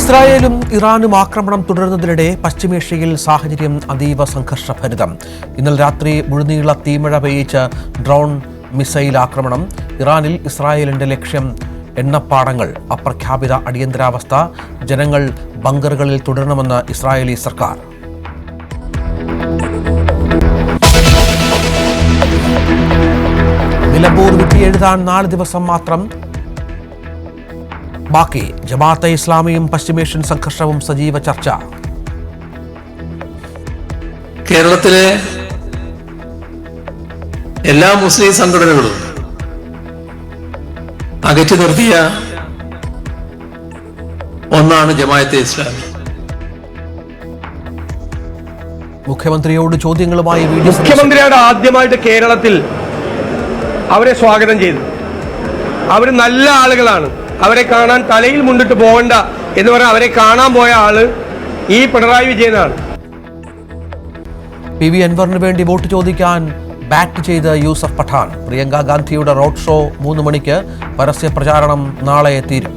ഇസ്രായേലും ഇറാനും ആക്രമണം തുടരുന്നതിനിടെ പശ്ചിമേഷ്യയിൽ സാഹചര്യം അതീവ സംഘർഷഭരിതം. ഇന്നലെ രാത്രി മുഴുനീള തീമഴ പെയ്യിച്ച ഡ്രോൺ മിസൈൽ ആക്രമണം. ഇറാനിൽ ഇസ്രായേലിന്റെ ലക്ഷ്യം എണ്ണപ്പാടങ്ങൾ. അപ്രഖ്യാപിത അടിയന്തരാവസ്ഥ. ജനങ്ങൾ ബങ്കറുകളിൽ തുടരണമെന്ന് ഇസ്രായേലി സർക്കാർ. നിലമ്പൂർ വിധി എഴുതാൻ 4 ദിവസം മാത്രം ബാക്കി. ജമാഅത്തെ ഇസ്ലാമിയും പശ്ചിമേഷ്യൻ സംഘർഷവും സജീവ ചർച്ച. കേരളത്തിലെ എല്ലാ മുസ്ലിം സംഘടനകളും അകറ്റി നിർത്തിയ ഒന്നാണ് ജമാഅത്തെ ഇസ്ലാമി. മുഖ്യമന്ത്രിയോട് ചോദ്യങ്ങളുമായി മുഖ്യമന്ത്രിയുടെ ആദ്യമായിട്ട് കേരളത്തിൽ അവരെ സ്വാഗതം ചെയ്തു. അവർ നല്ല ആളുകളാണ്. അവരെ കാണാൻ തലയിൽ മുണ്ടിട്ട് പോകണ്ട എന്ന് പറഞ്ഞാൽ അവരെ കാണാൻ പോയ ആള് ഈ പിണറായി വിജയനാണ്. PV അൻവറിന് വേണ്ടി വോട്ട് ചോദിക്കാൻ ബാറ്റ് ചെയ്ത് യൂസഫ് പഠാൻ. പ്രിയങ്ക ഗാന്ധിയുടെ റോഡ് ഷോ 3 മണിക്ക്. പരസ്യ പ്രചാരണം നാളെ തീരും.